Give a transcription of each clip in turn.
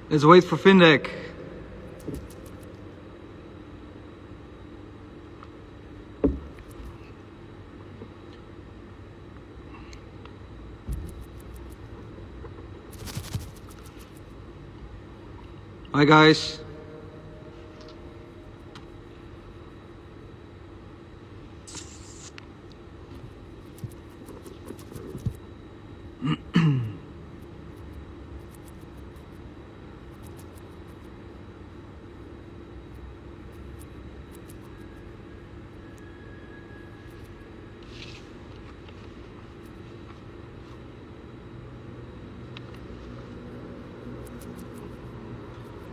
Let's wait for FinDAC. Hi guys.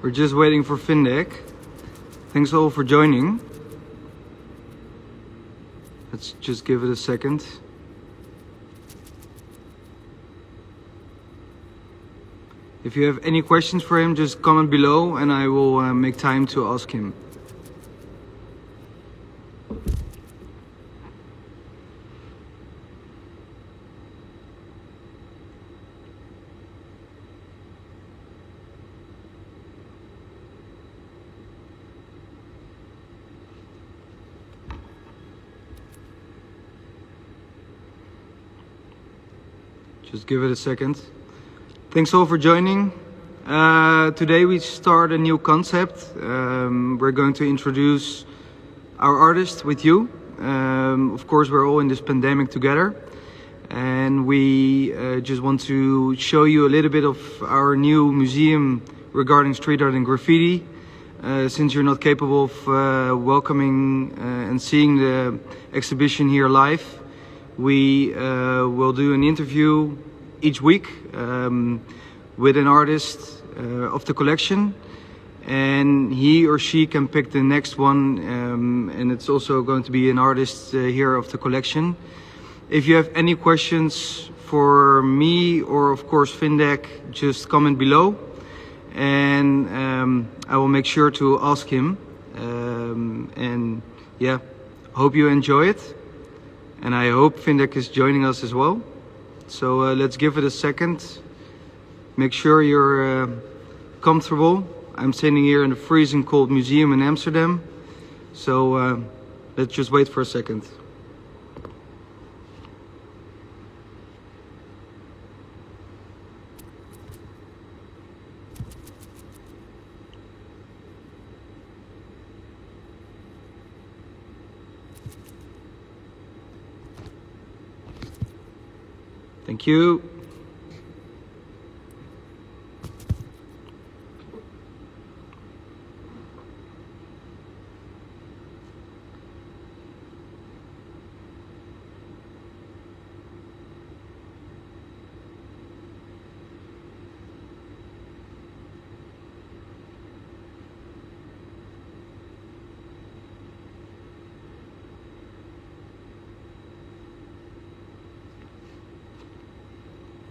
We're just waiting for FinDAC. Thanks all for joining. Let's just give it a second. If you have any questions for him, just comment below and I will make time to ask him. Just give it a second. Thanks all for joining. Today we start a new concept. We're going to introduce our artist with you. Of course, we're all in this pandemic together. And we just want to show you a little bit of our new museum regarding street art and graffiti. Since you're not capable of welcoming and seeing the exhibition here live, we will do an interview each week with an artist of the collection, and he or she can pick the next one, and it's also going to be an artist here of the collection. If you have any questions for me or of course FinDAC, just comment below and I will make sure to ask him. And yeah, hope you enjoy it. And I hope FinDAC is joining us as well. So let's give it a second. Make sure you're comfortable. I'm sitting here in the freezing cold museum in Amsterdam. So let's just wait for a second. Thank you.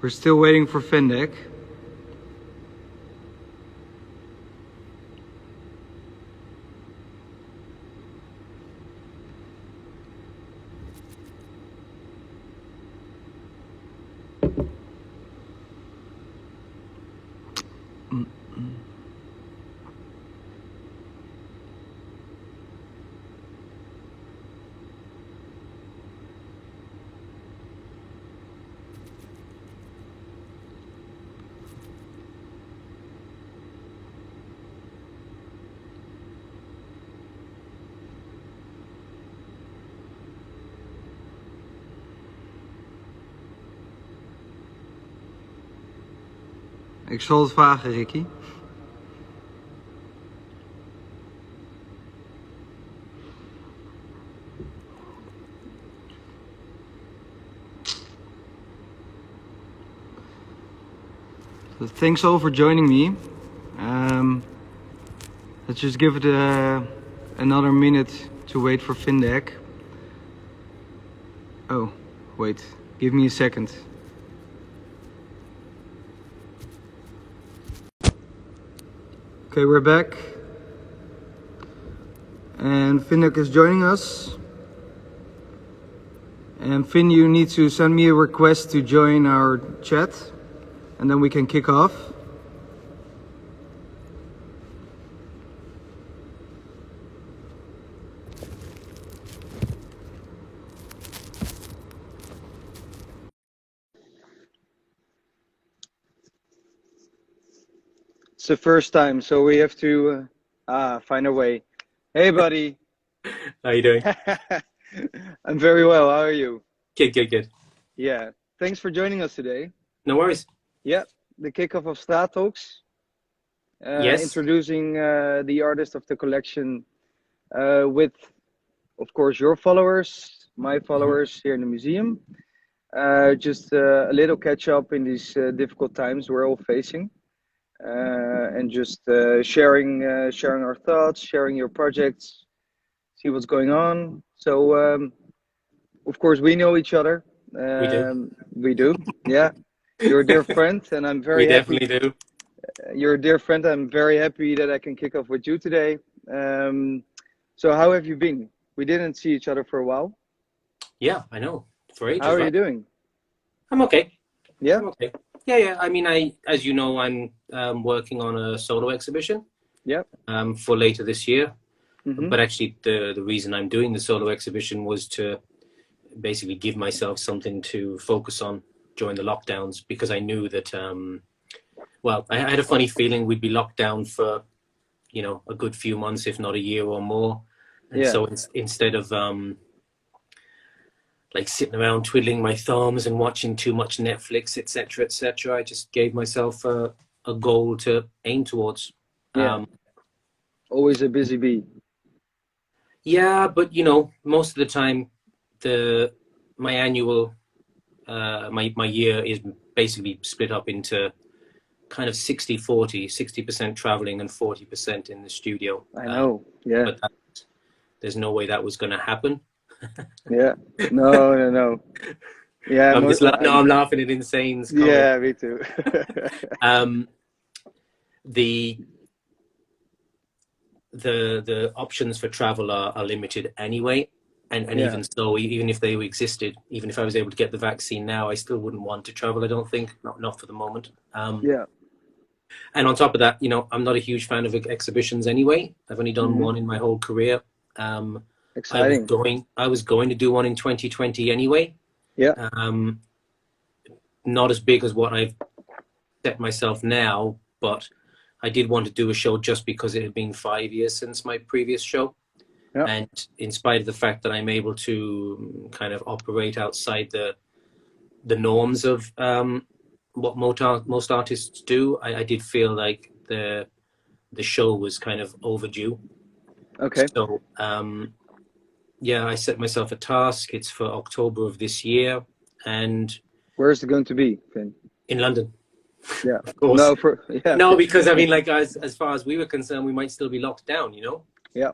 We're still waiting for FinDAC. Ik zal het vragen, Ricky. So thanks all for joining me. Let's just give it another minute to wait for FinDAC. Oh, wait. Give me a second. Okay, we're back. And FinDAC is joining us. And Fin, you need to send me a request to join our chat. And then we can kick off. It's the first time, so we have to find a way. Hey, buddy. How you doing? I'm very well. How are you? Good. Yeah. Thanks for joining us today. No worries. Yeah, the kickoff of STRAAT Talks, Yes. introducing the artist of the collection with, of course, your followers, my Mhm. followers here in the museum. Just a little catch up in these difficult times we're all facing. And just sharing our thoughts, sharing your projects, see what's going on. So, of course, we know each other. We do. We do, yeah. You're a dear friend, and I'm We very happy. definitely do. You're a dear friend. I'm very happy that I can kick off with you today. So, how have you been? We didn't see each other for a while. Yeah, I know. For How ages, are you right? doing? I'm okay. Yeah, I'm okay. Yeah. I mean, as you know, I'm working on a solo exhibition yeah. for later this year. Mm-hmm. But actually, the reason I'm doing the solo exhibition was to basically give myself something to focus on during the lockdowns, because I knew that, well, I had a funny feeling we'd be locked down for, a good few months, if not a year or more. And Yeah. so instead of like sitting around twiddling my thumbs and watching too much Netflix, etc., I just gave myself a goal to aim towards. Yeah. Always a busy bee. Yeah, but most of the time, the my annual my year is basically split up into kind of 60-40, 60% traveling and 40% in the studio. I know. Yeah. But there's no way that was going to happen. Yeah. No, no, no. Yeah. No, I'm laughing at Insane's comment. Yeah, me too. Um, the the options for travel are limited anyway, and Yeah. even so, even if they existed, even if I was able to get the vaccine now, I still wouldn't want to travel. I don't think, not for the moment. Yeah. And on top of that, I'm not a huge fan of exhibitions anyway. I've only done Hmm. one in my whole career. Um, Exciting. I was going to do one in 2020 anyway. Yeah. Um, not as big as what I've set myself now, but I did want to do a show just because it had been 5 years since my previous show. Yeah. And in spite of the fact that I'm able to kind of operate outside the norms of what most artists do, I did feel like the show was kind of overdue. Okay. So yeah, I set myself a task. It's for October of this year, and Where is it going to be, Finn? in London, Yeah. of course. No, yeah. No, because I mean, like as far as we were concerned, we might still be locked down. Yeah.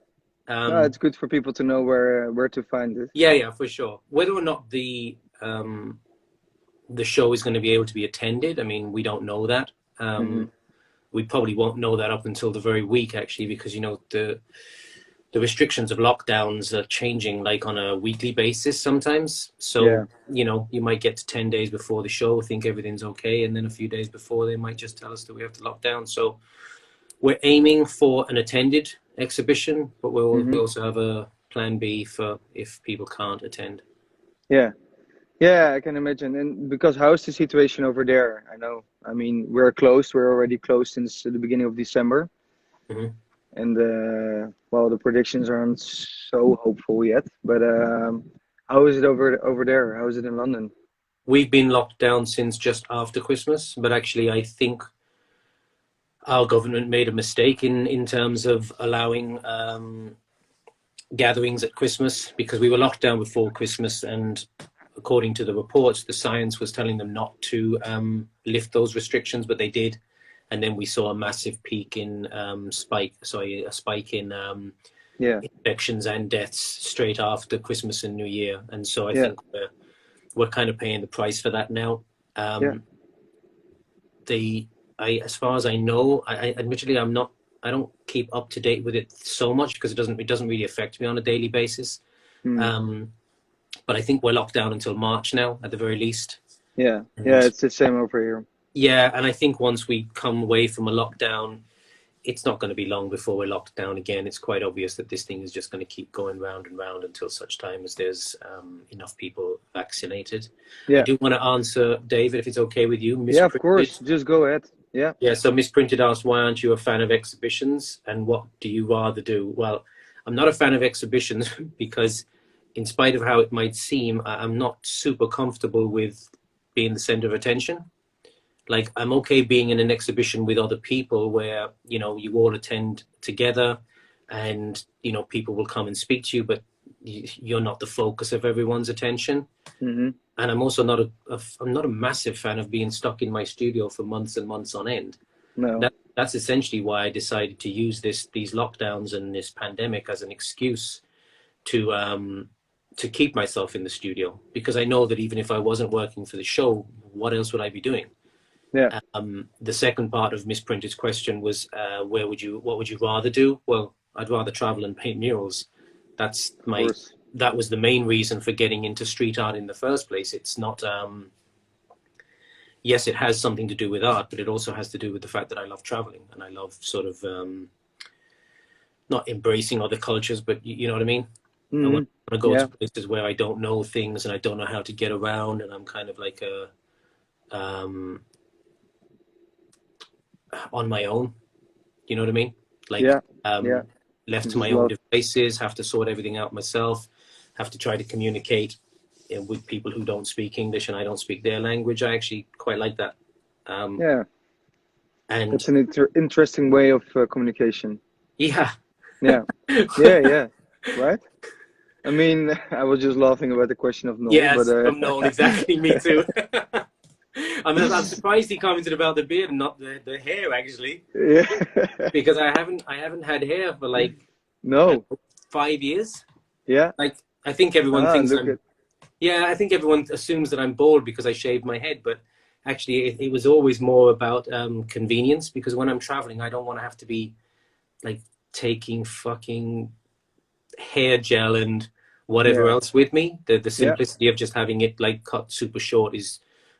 No, Um, it's good for people to know where to find it. yeah, for sure. Whether or not the show is going to be able to be attended, I mean, we don't know that. Hmm. We probably won't know that up until the very week, actually, because the restrictions of lockdowns are changing like on a weekly basis sometimes. Yeah. So you might get to 10 days before the show, think everything's okay, and then a few days before they might just tell us that we have to lock down. So we're aiming for an attended exhibition, but we Hmm. also have a plan B for if people can't attend. Yeah. Yeah, I can imagine. And because how is the situation over there? I know. I mean, we're closed. We're already closed since the beginning of December. Mhm. And well, the predictions aren't so hopeful yet. But how is it over there? How is it in London? We've been locked down since just after Christmas, but actually I think our government made a mistake in terms of allowing gatherings at Christmas, because we were locked down before Christmas, and according to the reports, the science was telling them not to lift those restrictions, but they did. And then we saw a massive peak in a spike in Yeah, infections and deaths straight after Christmas and New Year. And so I yeah, think we're kind of paying the price for that now. yeah. Um, as far as I know, I admittedly I don't keep up to date with it so much because it doesn't really affect me on a daily basis. Hmm. But I think we're locked down until March now, at the very least. Yeah, yeah. And It's the same over here. yeah, and I think once we come away from a lockdown, it's not going to be long before we're locked down again. It's quite obvious that this thing is just going to keep going round and round until such time as there's enough people vaccinated. I Yeah, do want to answer David, if it's okay with you, yeah. Of misprinted. course. Just go ahead. Yeah. Yeah, so Misprinted asked, why aren't you a fan of exhibitions and what do you rather do? Well, I'm not a fan of exhibitions because in spite of how it might seem, I'm not super comfortable with being the center of attention. Like, I'm okay being in an exhibition with other people where, you know, you all attend together and, you know, people will come and speak to you, but you're not the focus of everyone's attention. Mm-hmm. And I'm also not I'm not a massive fan of being stuck in my studio for months and months on end. No. That's essentially why I decided to use these lockdowns and this pandemic as an excuse to keep myself in the studio, because I know that even if I wasn't working for the show, what else would I be doing? Yeah. The second part of Misprinted's question was, what would you rather do? Well, I'd rather travel and paint murals. That's my, that was the main reason for getting into street art in the first place. It's not, yes, it has something to do with art, but it also has to do with the fact that I love traveling and I love sort of, not embracing other cultures, but you know what I mean? Mm-hmm. I want to go to places where I don't know things and I don't know how to get around, and I'm kind of like on my own. You know what I mean? Like, left to my own devices, have to sort everything out myself, have to try to communicate with people who don't speak English and I don't speak their language. I actually quite like that. And it's an interesting way of communication. Yeah. Yeah. Yeah. Right? I mean, I was just laughing about the question of Noel. Yes, but, from Noel, exactly. Me too. I mean, I'm surprised he commented about the beard and not the hair, actually. Yeah. Because I haven't had hair for like 5 years. Yeah. Like, I think everyone thinks I think everyone assumes that I'm bald because I shaved my head, but actually it was always more about convenience, because when I'm traveling, I don't want to have to be like taking fucking hair gel and whatever else with me. The simplicity of just having it like cut super short is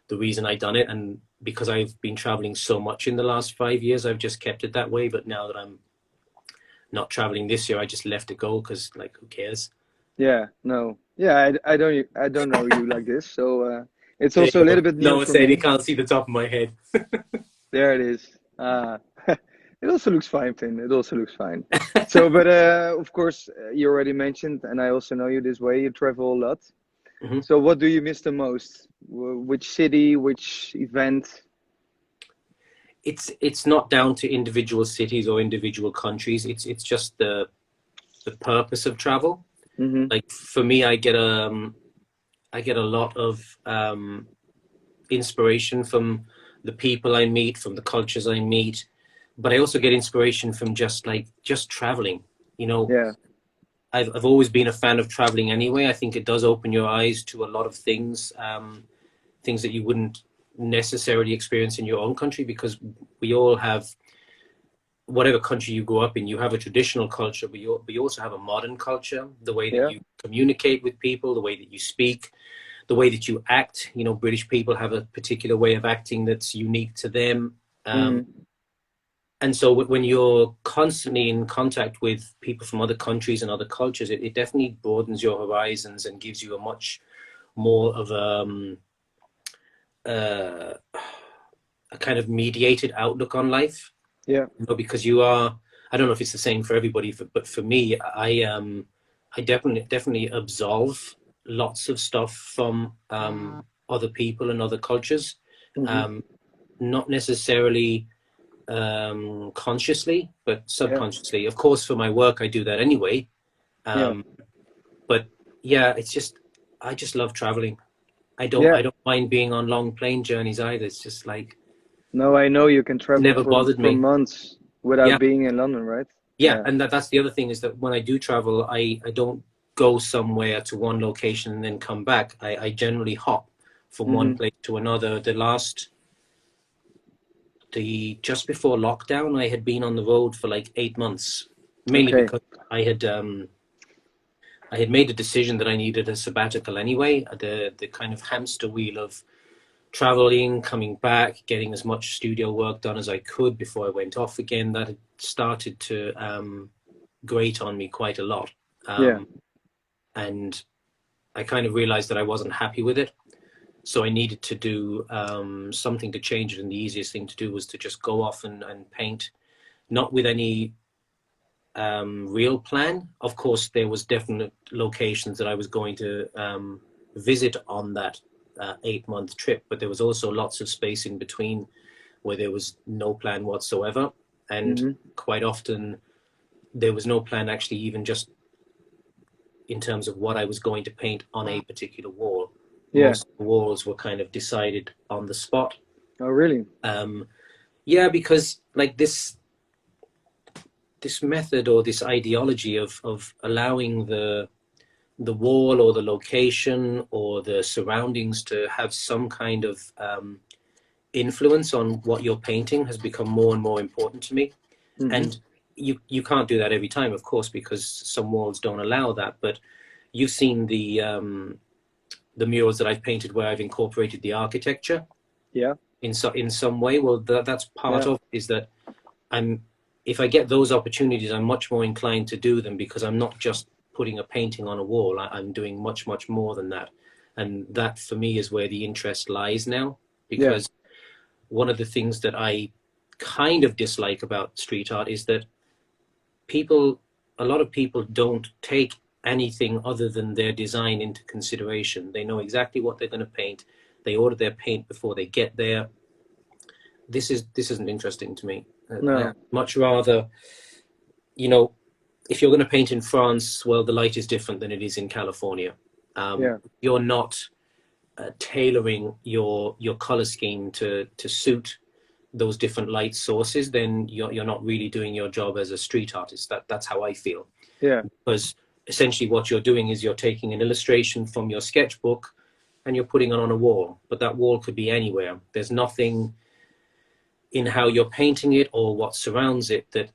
the reason I done it. And because I've been traveling so much in the last 5 years, I've just kept it that way. But now that I'm not traveling this year, I just left it go because, like, who cares? Yeah, no. Yeah, I don't know you like this, so it's also a little bit new Noah for said me. he can't see the top of my head. There it is. It also looks fine, Finn. It also looks fine. So, but of course, you already mentioned, and I also know you this way, you travel a lot. Mm-hmm. So what do you miss the most? Which city, which event? It's not down to individual cities or individual countries. It's just the purpose of travel. Mm-hmm. Like, for me, I get a lot of inspiration from the people I meet, from the cultures I meet, but I also get inspiration from just traveling. You know, I've always been a fan of traveling anyway. I think it does open your eyes to a lot of things, things that you wouldn't necessarily experience in your own country, because we all have, whatever country you grow up in, you have a traditional culture, but you also have a modern culture, the way that you communicate with people, the way that you speak, the way that you act. You know, British people have a particular way of acting that's unique to them. And so when you're constantly in contact with people from other countries and other cultures, it definitely broadens your horizons and gives you a much more of a kind of mediated outlook on life. Yeah. You know, because you are, I don't know if it's the same for everybody, but for me, I definitely absolve lots of stuff from other people and other cultures. Not necessarily consciously, but subconsciously. Of course, for my work, I do that anyway. But yeah, it's just, I just love traveling. I don't mind being on long plane journeys either. It's just like, no, I know you can travel for months without being in London, right? Yeah, and that's the other thing, is that when I do travel, I don't go somewhere to one location and then come back. I generally hop from one place to another. Just before lockdown, I had been on the road for like 8 months, mainly because I had made a decision that I needed a sabbatical anyway. The kind of hamster wheel of traveling, coming back, getting as much studio work done as I could before I went off again, that had started to grate on me quite a lot. And I kind of realized that I wasn't happy with it. So I needed to do something to change it, and the easiest thing to do was to just go off and paint, not with any real plan. Of course, there was definite locations that I was going to visit on that 8-month trip, but there was also lots of space in between where there was no plan whatsoever. And quite often there was no plan actually, even just in terms of what I was going to paint on a particular wall. Most of the walls were kind of decided on the spot. Oh, really? Yeah, because like this method or this ideology of allowing the wall or the location or the surroundings to have some kind of influence on what you're painting has become more and more important to me. And you can't do that every time, of course, because some walls don't allow that. But you've seen the murals that I've painted where I've incorporated the architecture in some way. Well, that's part of it, is that if I get those opportunities, I'm much more inclined to do them, because I'm not just putting a painting on a wall. I'm doing much more than that. And that for me is where the interest lies now, because one of the things that I kind of dislike about street art is that a lot of people don't take anything other than their design into consideration. They know exactly what they're going to paint. They order their paint before they get there. This isn't interesting to me. No. I'd much rather, if you're going to paint in France, well, the light is different than it is in California. You're not tailoring your color scheme to suit those different light sources, then you're not really doing your job as a street artist. That's how I feel. Because essentially what you're doing is you're taking an illustration from your sketchbook and you're putting it on a wall, but that wall could be anywhere. There's nothing in how you're painting it or what surrounds it that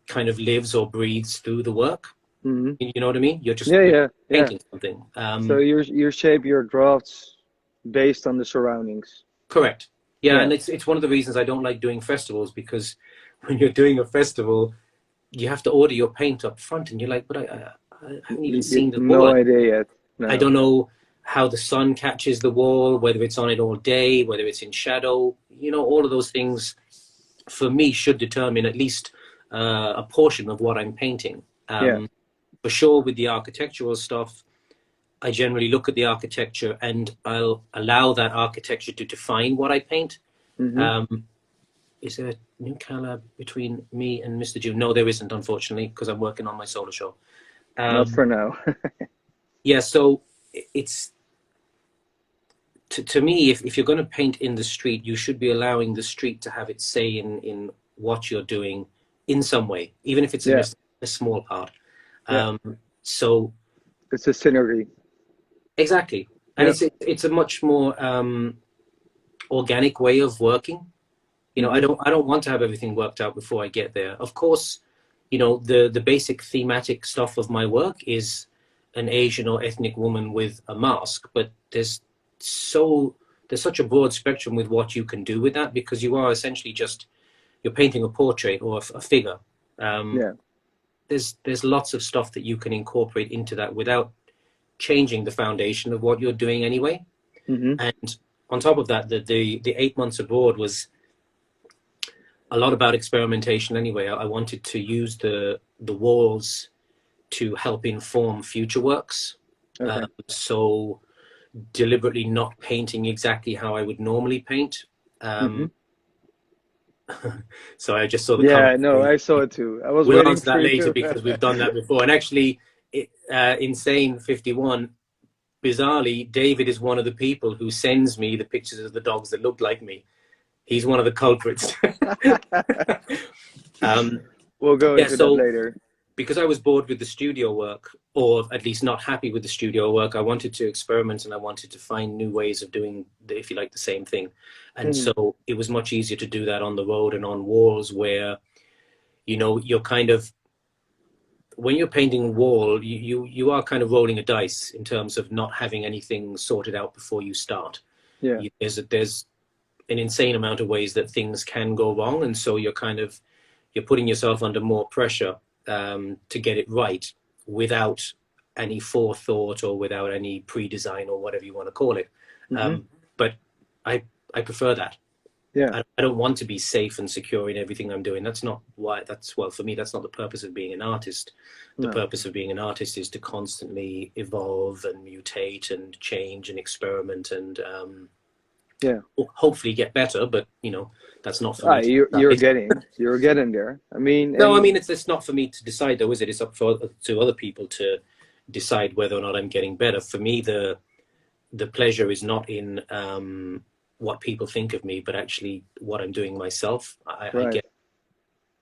kind of lives or breathes through the work. You know what I mean? You're just painting something. So you shape your drafts based on the surroundings. Correct. Yeah, and it's one of the reasons I don't like doing festivals, because when you're doing a festival, you have to order your paint up front, and you're like, but I haven't even seen the wall. No idea yet. No. I don't know how the sun catches the wall, whether it's on it all day, whether it's in shadow. All of those things for me should determine at least a portion of what I'm painting. For sure, with the architectural stuff, I generally look at the architecture and I'll allow that architecture to define what I paint. Is there a new collab between me and Mr. June? No, there isn't, unfortunately, because I'm working on my solo show. Not for now. So it's, to me, if you're going to paint in the street, you should be allowing the street to have its say in what you're doing in some way, even if it's a small part. So it's a synergy. Exactly. And it's a much more organic way of working. I don't want to have everything worked out before I get there. Of course, the basic thematic stuff of my work is an Asian or ethnic woman with a mask, but there's such a broad spectrum with what you can do with that, because you are essentially you're painting a portrait or a figure. There's lots of stuff that you can incorporate into that without changing the foundation of what you're doing anyway. And on top of that, the 8 months abroad was a lot about experimentation anyway. I wanted to use the walls to help inform future works. So deliberately not painting exactly how I would normally paint. So I just saw the comment. I saw it too. I was we'll waiting answer that for later because we've done that before. And actually, Insane 51, bizarrely, David is one of the people who sends me the pictures of the dogs that look like me. He's one of the culprits. We'll go into that later. Because I was bored with the studio work, or at least not happy with the studio work, I wanted to experiment and I wanted to find new ways of doing, if you like, the same thing. And so it was much easier to do that on the road and on walls where, you're kind of, when you're painting a wall, you are kind of rolling a dice in terms of not having anything sorted out before you start. There's an insane amount of ways that things can go wrong. And so you're putting yourself under more pressure to get it right without any forethought or without any pre-design or whatever you want to call it. But I prefer that. Yeah. I don't want to be safe and secure in everything I'm doing. That's not why. Well, for me, that's not the purpose of being an artist. The purpose of being an artist is to constantly evolve and mutate and change and experiment and hopefully get better. But that's not for me. You're getting there. I mean, no, I mean it's not for me to decide, though, is it? It's up to other people to decide whether or not I'm getting better. For me, the pleasure is not in what people think of me, but actually what I'm doing myself.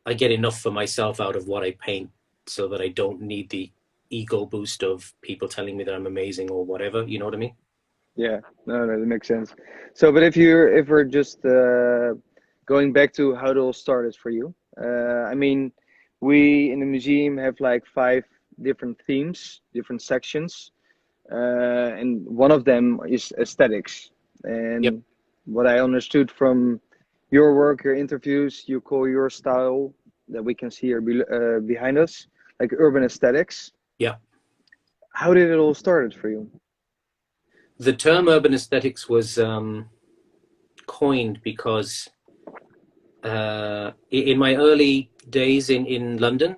I get enough for myself out of what I paint, so that I don't need the ego boost of people telling me that I'm amazing or whatever. You know what I mean? Yeah, no, that makes sense. So, but if we're just going back to how it all started for you, I mean, we in the museum have like 5 different themes, different sections, and one of them is aesthetics. And what I understood from your work, your interviews, you call your style that we can see here behind us, like urban aesthetics. Yeah. How did it all started for you? The term urban aesthetics was coined because in my early days in London,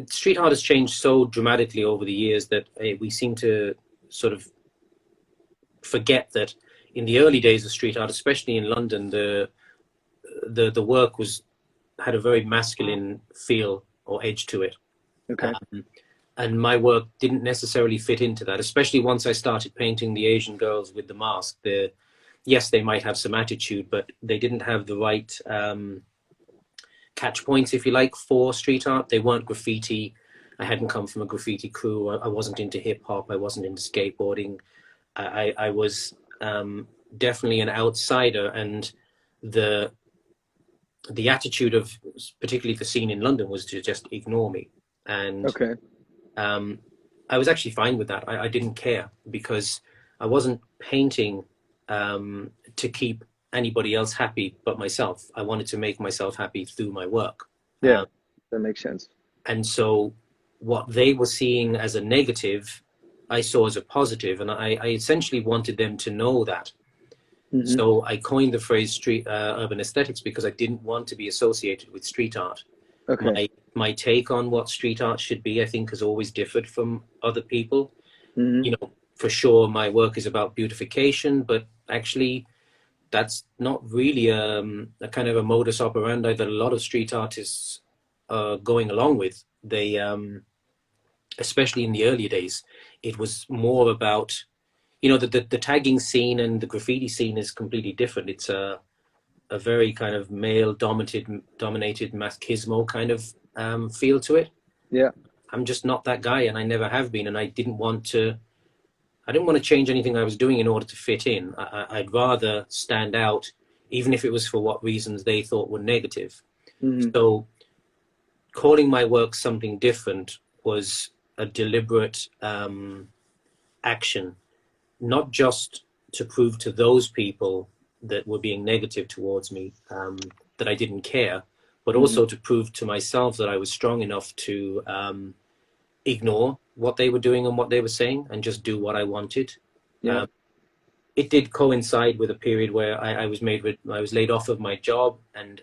street art has changed so dramatically over the years that we seem to sort of forget that in the early days of street art, especially in London, the work had a very masculine feel or edge to it. Okay. And my work didn't necessarily fit into that, especially once I started painting the Asian girls with the mask. Yes, they might have some attitude, but they didn't have the right catch points, if you like, for street art. They weren't graffiti. I hadn't come from a graffiti crew. I wasn't into hip hop. I wasn't into skateboarding. I was definitely an outsider, and the attitude of particularly the scene in London was to just ignore me. And I was actually fine with that. I didn't care, because I wasn't painting to keep anybody else happy but myself. I wanted to make myself happy through my work. Yeah, that makes sense. And so what they were seeing as a negative, I saw as a positive, and I essentially wanted them to know that. So I coined the phrase urban aesthetics because I didn't want to be associated with street art. Okay. My take on what street art should be, I think, has always differed from other people. For sure, my work is about beautification, but actually that's not really a kind of a modus operandi that a lot of street artists are going along with. They, especially in the earlier days, it was more about, the tagging scene and the graffiti scene is completely different. It's a very kind of male dominated machismo kind of feel to it. Yeah. I'm just not that guy, and I never have been, and I didn't want to change anything I was doing in order to fit in. I'd rather stand out, even if it was for what reasons they thought were negative. So calling my work something different was a deliberate action, not just to prove to those people that were being negative towards me that I didn't care, but also to prove to myself that I was strong enough to ignore what they were doing and what they were saying and just do what I wanted. It did coincide with a period where I was laid off of my job, and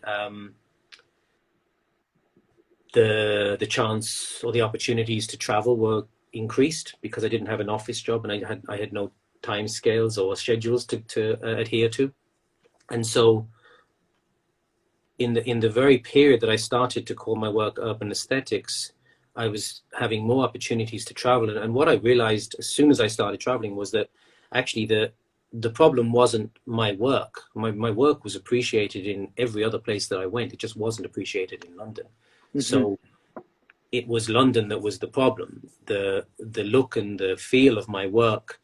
the chance or the opportunities to travel were increased because I didn't have an office job, and I had no time scales or schedules to adhere to. And so in the very period that I started to call my work urban aesthetics, I was having more opportunities to travel. And what I realized as soon as I started traveling was that actually the problem wasn't my work. My work was appreciated in every other place that I went. It just wasn't appreciated in London. So it was London that was the problem. The look and the feel of my work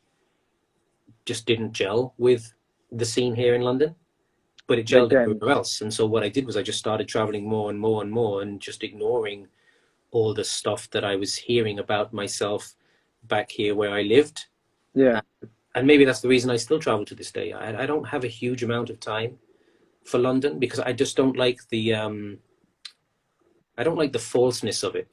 just didn't gel with the scene here in London, but it gelled everywhere else. And so what I did was I just started traveling more and more and more, and just ignoring all the stuff that I was hearing about myself back here where I lived. And maybe that's the reason I still travel to this day. I don't have a huge amount of time for London because I just don't like the falseness of it,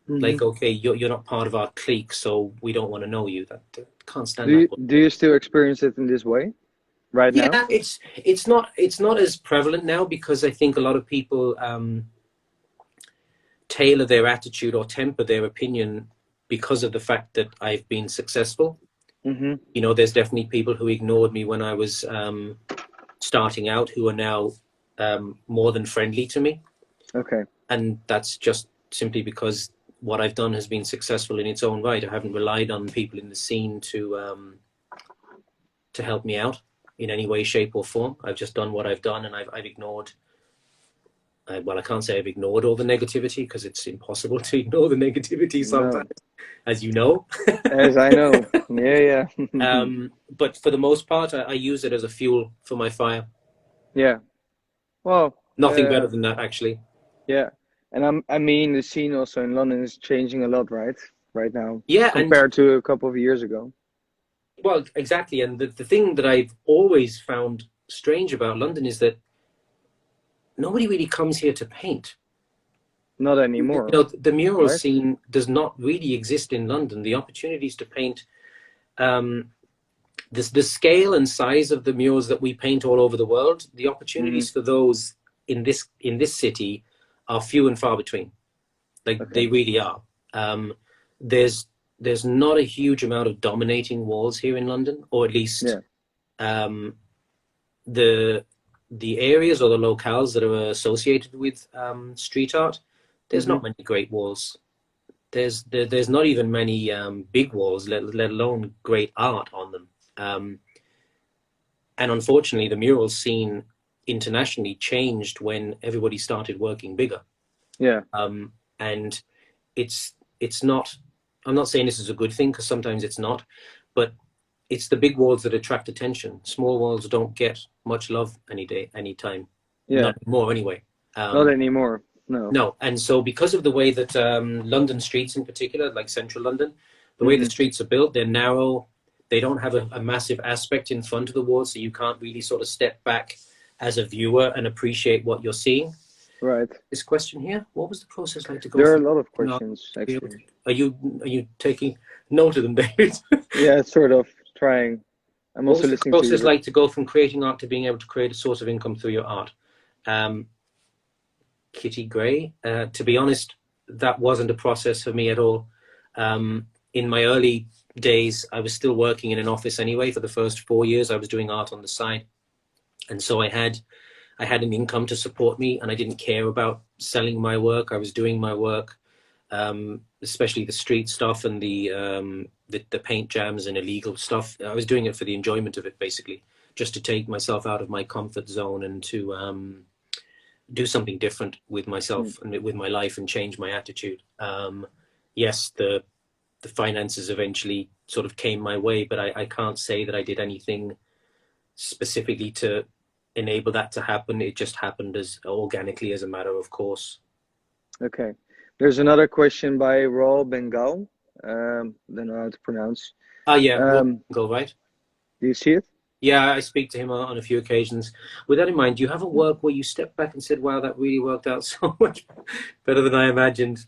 Like, okay, you're not part of our clique, so we don't want to know you. That can't stand Do that. you still experience it in this way right now? Yeah, it's not as prevalent now because I think a lot of people tailor their attitude or temper their opinion because of the fact that I've been successful. You know, there's definitely people who ignored me when I was starting out who are now more than friendly to me. Okay. And that's just simply because what I've done has been successful in its own right. I haven't relied on people in the scene to help me out in any way, shape, or form. I've just done what I've done, and I've ignored. Well, I can't say I've ignored all the negativity because it's impossible to ignore the negativity sometimes, as you know. As I know. Yeah. But for the most part, I use it as a fuel for my fire. Yeah. Well, Nothing better than that, actually. yeah. And I mean, the scene also in London is changing a lot, right? Right now. Yeah, compared to a couple of years ago. Well, exactly. And the thing that I've always found strange about London is that nobody really comes here to paint. Not anymore. You know, the mural right? scene does not really exist in London. The opportunities to paint, the scale and size of the murals that we paint all over the world, the opportunities for those in this city are few and far between. Like they really are. There's not a huge amount of dominating walls here in London, or at least the areas or the locales that are associated with street art. There's not many great walls. There's not even many big walls, let alone great art on them. And unfortunately, the mural scene internationally changed when everybody started working bigger. Yeah. And it's not. I'm not saying this is a good thing because sometimes it's not, but it's the big walls that attract attention. Small walls don't get much love anytime. Yeah. Not anymore, anyway. Not anymore. No. No. And so because of the way that London streets in particular, like central London, the way the streets are built, they're narrow. They don't have a massive aspect in front of the wall, so you can't really sort of step back as a viewer and appreciate what you're seeing. Right. This question here, what was the process like to go? There are a lot of questions, actually. Are you taking note of them, David? Yeah, sort of trying. I'm also listening to you. What was the process like to go from creating art to being able to create a source of income through your art? Kitty Gray. To be honest, that wasn't a process for me at all. In my early days, I was still working in an office anyway. For the first 4 years, I was doing art on the side. And so I had an income to support me, and I didn't care about selling my work. I was doing my work, especially the street stuff and the paint jams and illegal stuff. I was doing it for the enjoyment of it, basically, just to take myself out of my comfort zone and to do something different with myself and with my life and change my attitude. Yes, the finances eventually sort of came my way, but I can't say that I did anything specifically to enable that to happen. It just happened as organically as a matter of course. Okay. There's another question by Raw Bengal. Don't know how to pronounce. Go right. Do you see it? Yeah, I speak to him on a few occasions. With that in mind, do you have a work where you stepped back and said, wow, that really worked out so much better than I imagined?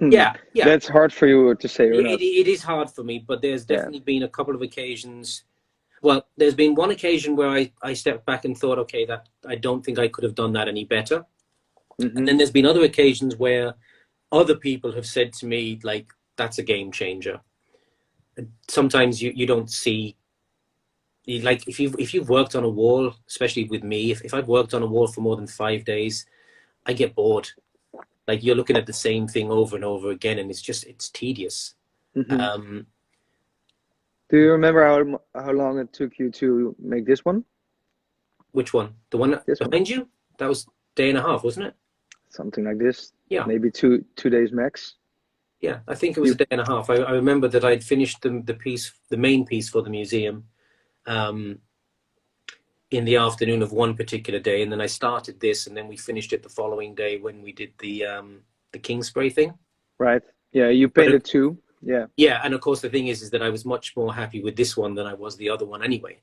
Yeah. That's hard for you to say, or not? It is hard for me, but there's definitely been a couple of occasions. Well, there's been one occasion where I stepped back and thought, okay, that I don't think I could have done that any better. And then there's been other occasions where other people have said to me, like, that's a game changer. Sometimes you don't see, like, if you've worked on a wall, especially with me, if I've worked on a wall for more than 5 days, I get bored. Like, you're looking at the same thing over and over again, and it's tedious. Do you remember how long it took you to make this one? Which one? The one behind you? That was a day and a half, wasn't it? Something like this. Yeah. Maybe two days max. Yeah, I think it was a day and a half. I remember that I'd finished the main piece for the museum in the afternoon of one particular day, and then I started this, and then we finished it the following day when we did the king spray thing. Right. Yeah, you painted two. Yeah. Yeah, and of course the thing is that I was much more happy with this one than I was the other one anyway.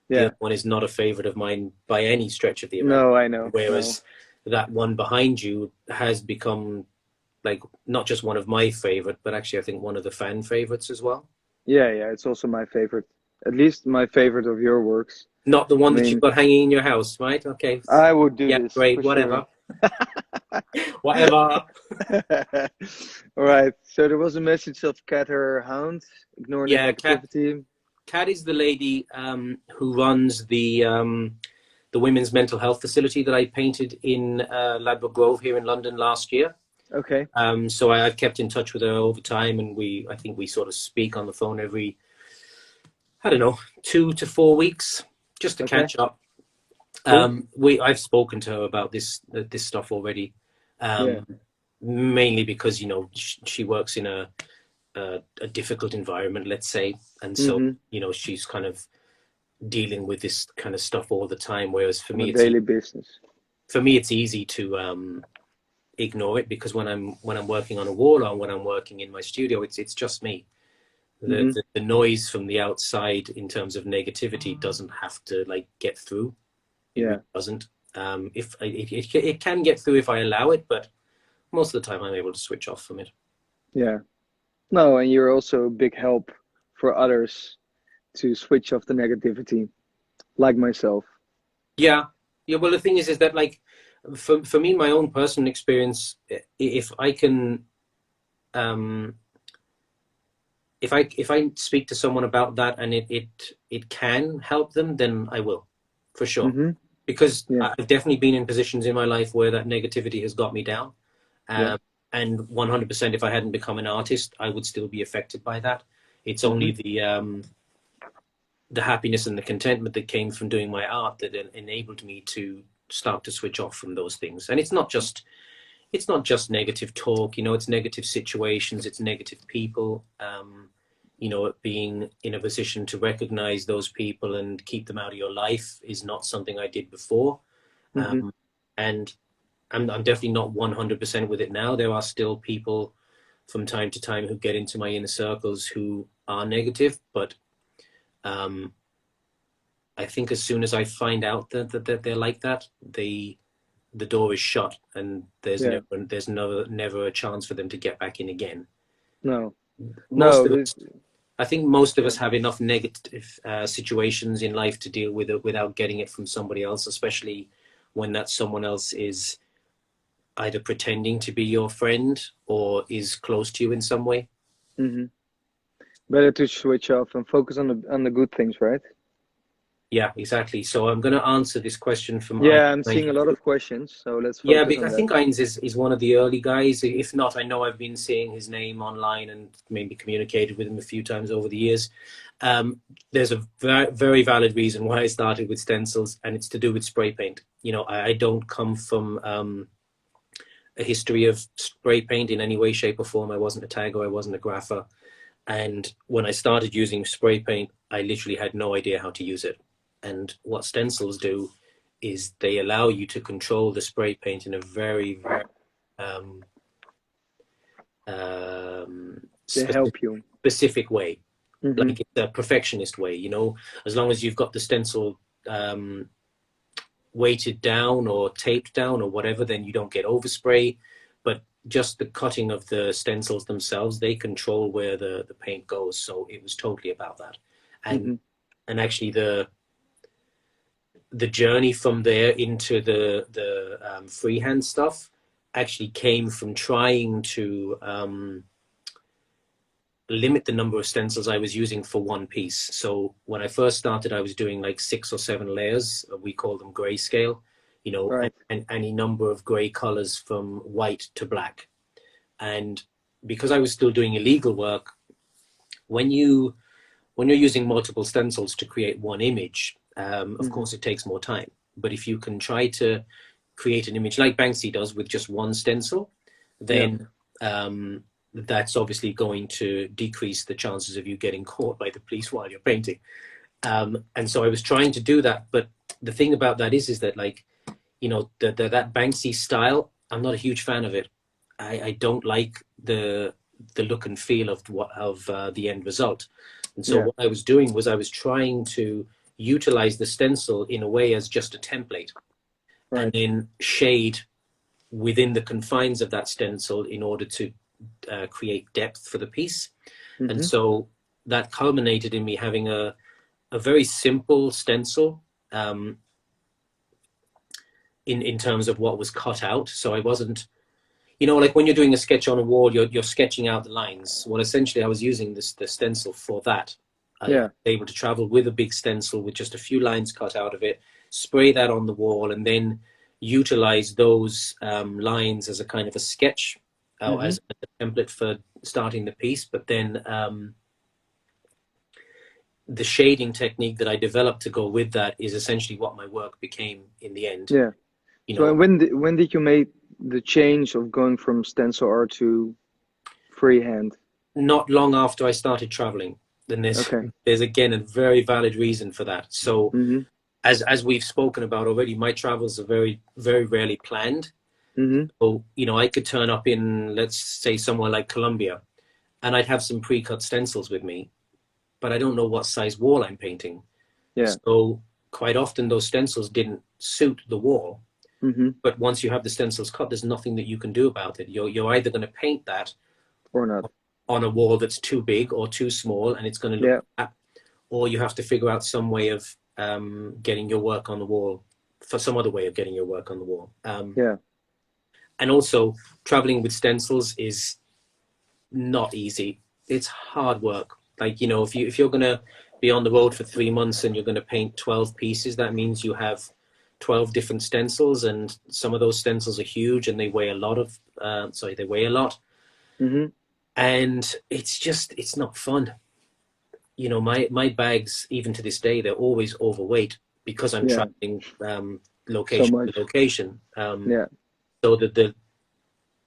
Yeah. The other one is not a favorite of mine by any stretch of the imagination. No, I know. Whereas that one behind you has become like not just one of my favorite, but actually I think one of the fan favorites as well. Yeah, yeah, it's also my favorite. At least my favorite of your works. Not the I one that you've mean, got hanging in your house, right? Okay. I would do Yeah, this great, for sure. whatever. Whatever. All right. So there was a message of cat or hound, ignore Yeah, negativity. Kat is the lady who runs the women's mental health facility that I painted in Ladbroke Grove here in London last year. Okay. So I've kept in touch with her over time, and I think we sort of speak on the phone every, I don't know, 2 to 4 weeks just to catch up. Cool. I've spoken to her about this stuff already, Yeah. mainly because she works in a difficult environment, let's say, and so Mm-hmm. she's kind of dealing with this kind of stuff all the time. Whereas On a daily business. for me, it's easy to ignore it because when I'm working on a wall or when I'm working in my studio, it's just me. The noise from the outside in terms of negativity doesn't have to like get through. It really doesn't. If it can get through if I allow it, but most of the time I'm able to switch off from it. Yeah. No, and you're also a big help for others to switch off the negativity, like myself. Yeah. Well, the thing is that like for me, my own personal experience, if I can, if I speak to someone about that and it can help them, then I will, for sure. Mm-hmm. Because Yeah. I've definitely been in positions in my life where that negativity has got me down. Yeah. And 100%, if I hadn't become an artist, I would still be affected by that. It's only the happiness and the contentment that came from doing my art that enabled me to start to switch off from those things. And it's not just negative talk, it's negative situations, it's negative people. Being in a position to recognize those people and keep them out of your life is not something I did before. And I'm definitely not 100% with it now. There are still people from time to time who get into my inner circles who are negative, but I think as soon as I find out that they're like that, the door is shut, and there's never a chance for them to get back in again. No. I think most of us have enough negative situations in life to deal with it without getting it from somebody else, especially when that someone else is either pretending to be your friend or is close to you in some way. Better to switch off and focus on the good things, right? Yeah, exactly. So I'm going to answer this question from I'm seeing a lot of questions, so let's focus on because that. I think Heinz is one of the early guys. If not, I know I've been seeing his name online and maybe communicated with him a few times over the years. There's a very valid reason why I started with stencils, and it's to do with spray paint. I don't come from a history of spray paint in any way, shape or form. I wasn't a tagger, I wasn't a grapher. And when I started using spray paint, I literally had no idea how to use it. And what stencils do is they allow you to control the spray paint in a very, very specific way. Like it's a perfectionist way, as long as you've got the stencil weighted down or taped down or whatever, then you don't get overspray. But just the cutting of the stencils themselves, they control where the paint goes. So it was totally about that. And actually the journey from there into the freehand stuff actually came from trying to limit the number of stencils I was using for one piece. So when I first started, I was doing like 6 or 7 layers. We call them grayscale, and any number of gray colors from white to black. And because I was still doing illegal work, when you're using multiple stencils to create one image, of course it takes more time. But if you can try to create an image like Banksy does with just one stencil, then that's obviously going to decrease the chances of you getting caught by the police while you're painting. And so I was trying to do that. But the thing about that is that like, that Banksy style, I'm not a huge fan of it. I don't like the look and feel of the end result. And so what I was doing was I was trying to utilize the stencil in a way as just a template, and then shade within the confines of that stencil in order to create depth for the piece. And so that culminated in me having a very simple stencil in terms of what was cut out. So I wasn't, like when you're doing a sketch on a wall, you're sketching out the lines. Well, essentially I was using the stencil for that. I was able to travel with a big stencil with just a few lines cut out of it, spray that on the wall, and then utilize those lines as a kind of a sketch, as a template for starting the piece. But then the shading technique that I developed to go with that is essentially what my work became in the end. Yeah. So when did you make the change of going from stencil art to freehand? Not long after I started traveling. Then there's again a very valid reason for that. So as we've spoken about already, my travels are very, very rarely planned. So, I could turn up in, let's say, somewhere like Colombia, and I'd have some pre-cut stencils with me, but I don't know what size wall I'm painting. So quite often those stencils didn't suit the wall. But once you have the stencils cut, there's nothing that you can do about it. You're either going to paint that or not on a wall that's too big or too small, and it's going to look bad, or you have to figure out some way of getting your work on the wall, for some other way of getting your work on the wall. And also traveling with stencils is not easy. It's hard work. Like, if you're going to be on the road for 3 months and you're going to paint 12 pieces, that means you have 12 different stencils, and some of those stencils are huge and they weigh a lot. And it's not fun. My bags, even to this day, they're always overweight because I'm traveling location to location. So that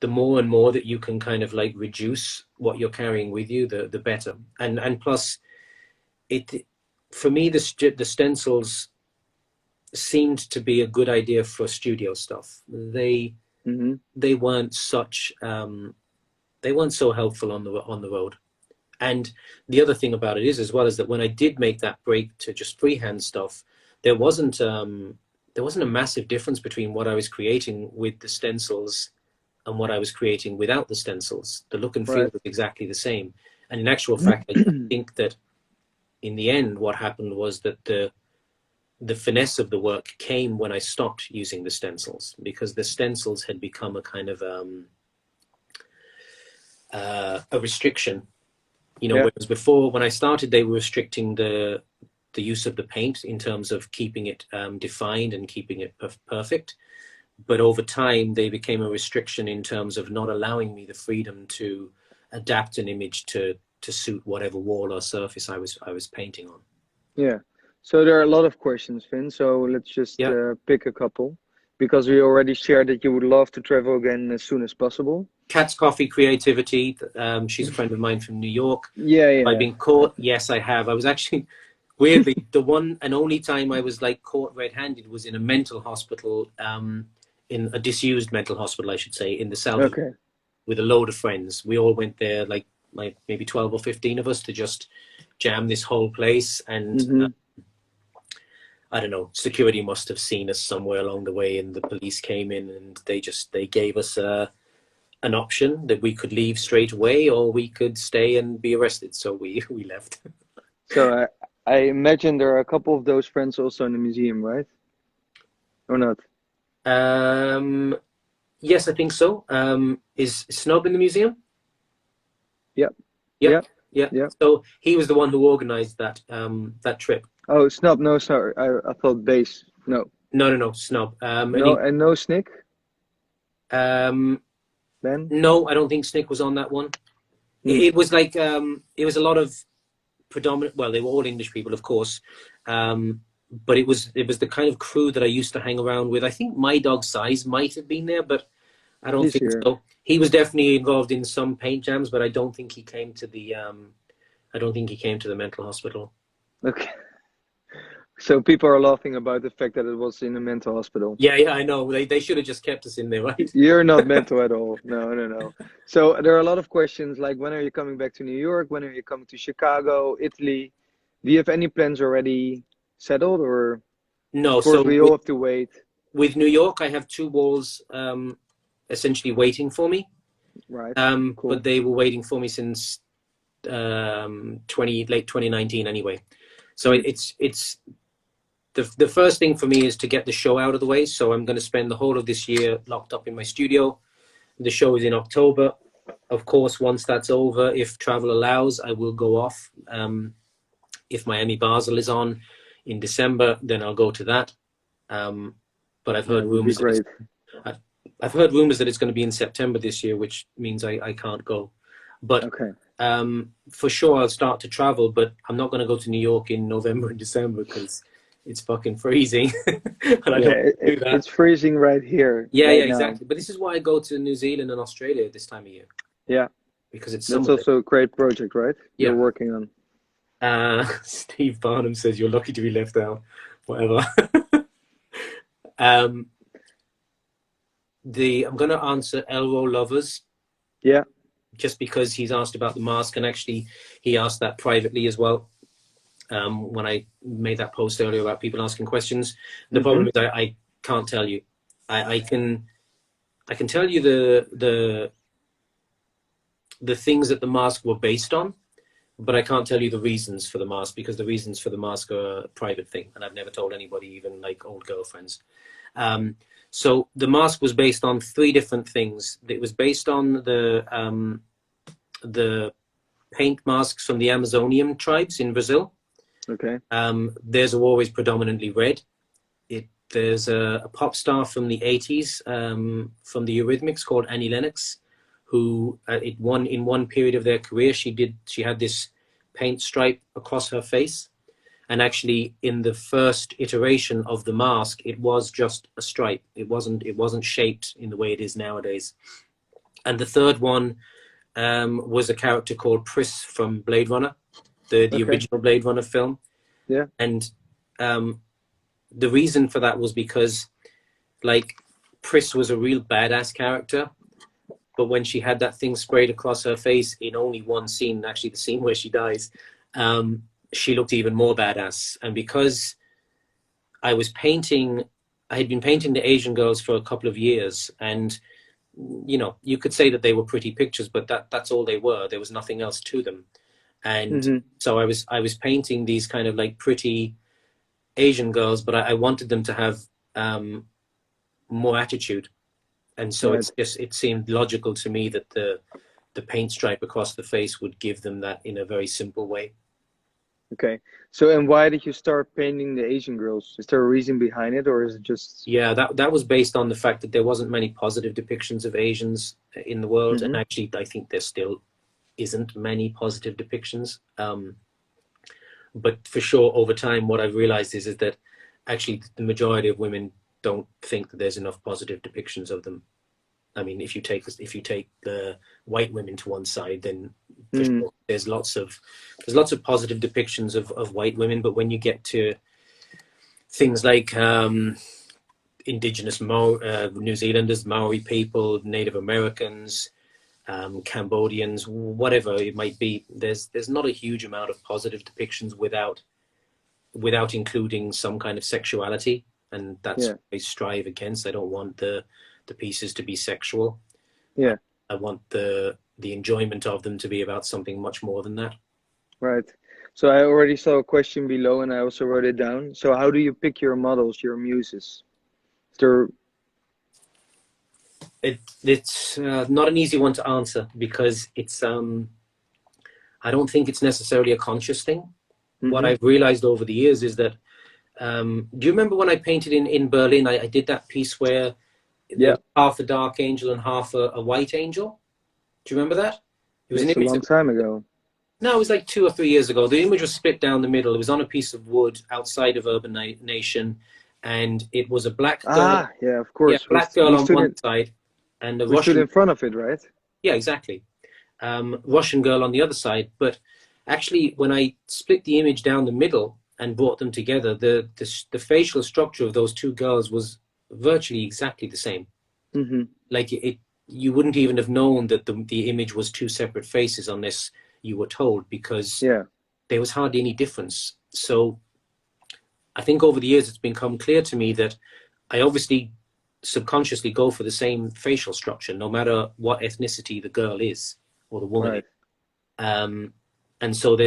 the more and more that you can kind of like reduce what you're carrying with you, the better. And plus, for me, the stencils seemed to be a good idea for studio stuff. They weren't such they weren't so helpful on the road. And the other thing about it is, as well, is that when I did make that break to just freehand stuff, there wasn't a massive difference between what I was creating with the stencils and what I was creating without the stencils. The look and feel was exactly the same. And in actual fact, I think that in the end, what happened was that the finesse of the work came when I stopped using the stencils, because the stencils had become a kind of a restriction. Whereas before, when I started, they were restricting the use of the paint in terms of keeping it defined and keeping it perfect. But over time, they became a restriction in terms of not allowing me the freedom to adapt an image to suit whatever wall or surface I was painting on. Yeah. So there are a lot of questions, Finn. So let's just pick a couple, because we already shared that you would love to travel again as soon as possible. Cat's Coffee Creativity. She's a friend of mine from New York. Yeah. I've been caught. Yes, I have. I was actually, weirdly, the one and only time I was like caught red-handed was in a mental hospital, in a disused mental hospital, I should say, in the south, with a load of friends. We all went there, like maybe 12 or 15 of us, to just jam this whole place. And I don't know, security must have seen us somewhere along the way, and the police came in, and they gave us an option that we could leave straight away, or we could stay and be arrested. So we left. So I imagine there are a couple of those friends also in the museum, right? Or not? Yes, I think so. Is Snob in the museum? Yeah. So he was the one who organized that trip. Oh, Snob. No, sorry. I thought Base. No, Snob. And no Snick? Ben? No, I don't think Snick was on that one. It was like, it was a lot of predominant, well, they were all English people, of course. But it was the kind of crew that I used to hang around with. I think My Dog Size might have been there, but I don't think so. He was definitely involved in some paint jams, but I don't think he came to the mental hospital. Okay. So people are laughing about the fact that it was in a mental hospital. Yeah, I know. They should have just kept us in there, right? You're not mental at all. No. So there are a lot of questions like, when are you coming back to New York? When are you coming to Chicago, Italy? Do you have any plans already settled, or? No, so we all have to wait. With New York, I have 2 walls essentially waiting for me. Right. Cool. Cool. But they were waiting for me since late 2019 anyway. So it's the first thing for me is to get the show out of the way. So I'm going to spend the whole of this year locked up in my studio. The show is in October. Of course, once that's over, if travel allows, I will go off. If Miami Basel is on in December, then I'll go to that. But I've heard rumors. I've heard rumors that it's going to be in September this year, which means I can't go. But okay. For sure, I'll start to travel. But I'm not going to go to New York in November and December because it's fucking freezing. It's freezing right here. Yeah, right yeah, exactly. Now. But this is why I go to New Zealand and Australia this time of year. Yeah, because it's that's also a great project, right? Yeah. You're working on. Steve Barnum says you're lucky to be left out. Whatever. I'm going to answer Elro Lovers. Yeah. Just because he's asked about the mask, and actually he asked that privately as well. When I made that post earlier about people asking questions, the problem is I can't tell you. I can tell you the things that the mask were based on, but I can't tell you the reasons for the mask because the reasons for the mask are a private thing, and I've never told anybody, even like old girlfriends. So the mask was based on 3 different things. It was based on the paint masks from the Amazonian tribes in Brazil. Okay. Theirs are always predominantly red. There's a pop star from the 80s from the Eurythmics called Annie Lennox, who in one period of their career she had this paint stripe across her face, and actually in the first iteration of the mask it was just a stripe. It wasn't shaped in the way it is nowadays. And the third one was a character called Pris from Blade Runner, the original Blade Runner film. Yeah. And the reason for that was because, like, Pris was a real badass character, but when she had that thing sprayed across her face in only one scene, actually the scene where she dies, she looked even more badass. And because I had been painting the Asian girls for a couple of years, and you know, you could say that they were pretty pictures, but that's all they were. There was nothing else to them. And so I was painting these kind of like pretty Asian girls, but I wanted them to have more attitude. And so it seemed logical to me that the paint stripe across the face would give them that in a very simple way. Okay. So, and why did you start painting the Asian girls? Is there a reason behind it, or is it just... Yeah, that was based on the fact that there wasn't many positive depictions of Asians in the world. And actually, I think there still isn't many positive depictions. But for sure, over time, what I've realized is that actually the majority of women don't think that there's enough positive depictions of them. I mean, if you take the white women to one side, then for sure, there's lots of positive depictions of white women. But when you get to things like indigenous New Zealanders, Maori people, Native Americans, Cambodians, whatever it might be, there's not a huge amount of positive depictions without including some kind of sexuality, and that's what I strive against. I don't want the pieces to be sexual. Yeah. I want the enjoyment of them to be about something much more than that. Right. So I already saw a question below and I also wrote it down. So how do you pick your models, your muses? It's not an easy one to answer because it's I don't think it's necessarily a conscious thing. What I've realized over the years is that do you remember when I painted in Berlin? I did that piece where half a dark angel and half a white angel. Do you remember that? It was a long time ago. No, it was like 2 or 3 years ago. The image was split down the middle. It was on a piece of wood outside of Urban Nation, and it was a black girl. Yeah, of course. Yeah, black girl on one side, and a Russian. Stood in front of it, right? Yeah, exactly. Russian girl on the other side. But actually, when I split the image down the middle and brought them together, the facial structure of those 2 girls was virtually exactly the same. Like you wouldn't even have known that the image was 2 separate faces unless you were told, because there was hardly any difference. So I think over the years it's become clear to me that I obviously subconsciously go for the same facial structure, no matter what ethnicity the girl is or the woman is. And so there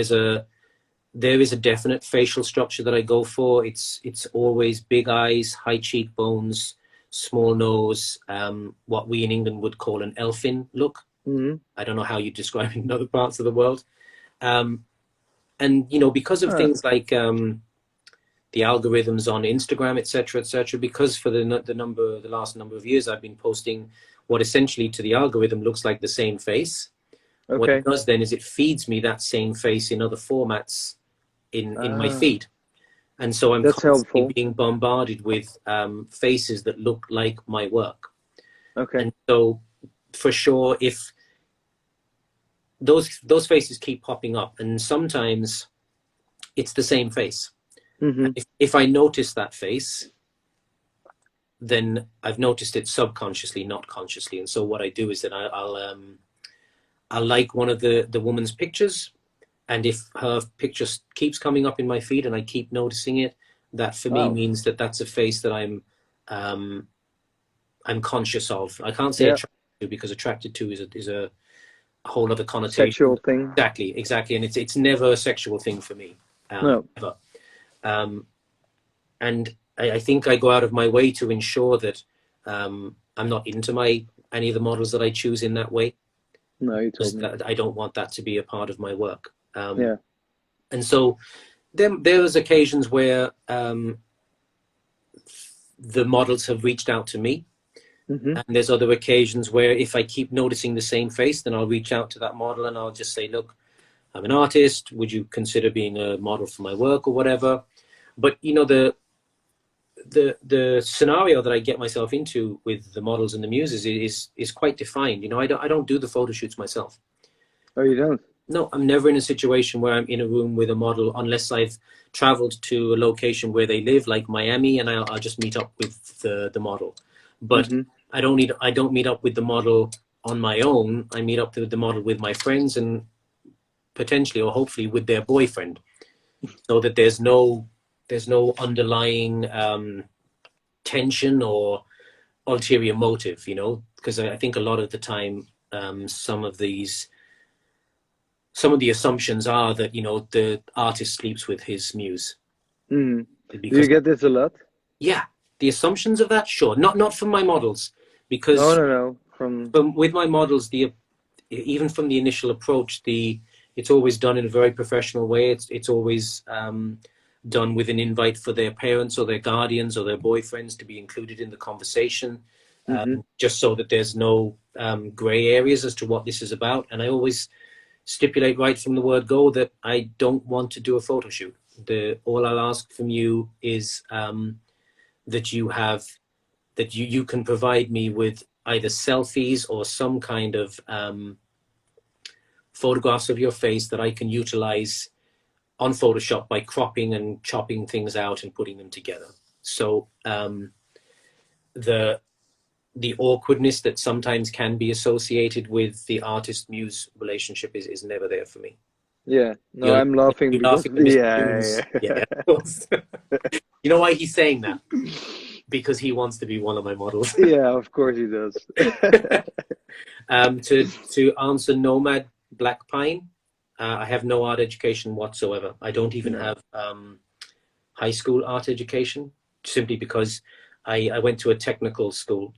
is a definite facial structure that I go for. It's always big eyes, high cheekbones, small nose, what we in England would call an elfin look. I don't know how you describe it in other parts of the world. And, you know, because of things like the algorithms on Instagram, etc., because for the last number of years I've been posting what essentially to the algorithm looks like the same face. What it does then is it feeds me that same face in other formats in my feed. And so I'm constantly being bombarded with faces that look like my work. And so for sure, if those faces keep popping up, and sometimes it's the same face. If I notice that face, then I've noticed it subconsciously, not consciously. And so what I do is that I'll like one of the woman's pictures, and if her picture keeps coming up in my feed and I keep noticing it, that for me means that that's a face that I'm conscious of. I can't say attracted to, because attracted to is a whole other connotation. Sexual thing. Exactly, and it's never a sexual thing for me. No. Ever. And I think I go out of my way to ensure that I'm not into any of the models that I choose in that way. No, you told me. I don't want that to be a part of my work. And so there's occasions where the models have reached out to me. And there's other occasions where if I keep noticing the same face, then I'll reach out to that model and I'll just say, look, I'm an artist. Would you consider being a model for my work or whatever? But, you know, the scenario that I get myself into with the models and the muses is quite defined. You know, I don't do the photo shoots myself. Oh, you don't? No, I'm never in a situation where I'm in a room with a model unless I've traveled to a location where they live, like Miami, and I'll just meet up with the model. But I don't meet up with the model on my own. I meet up with the model with my friends and potentially or hopefully with their boyfriend, so that there's no underlying tension or ulterior motive, you know, because I think a lot of the time some of the assumptions are that, you know, the artist sleeps with his muse. Do you get this a lot? Yeah, the assumptions of that, sure. Not from my models, because no. From with my models, even from the initial approach, it's always done in a very professional way. It's always done with an invite for their parents or their guardians or their boyfriends to be included in the conversation, just so that there's no gray areas as to what this is about. And I always stipulate right from the word go that I don't want to do a photo shoot. All I'll ask from you is that you can provide me with either selfies or some kind of photographs of your face that I can utilize on Photoshop by cropping and chopping things out and putting them together. So the awkwardness that sometimes can be associated with the artist-muse relationship is never there for me. Yeah, no, I'm laughing because yeah. Of course. You know why he's saying that? Because he wants to be one of my models. Yeah, of course he does. To answer Nomad Black Pine, I have no art education whatsoever. I don't even have high school art education, simply because I went to a technical school.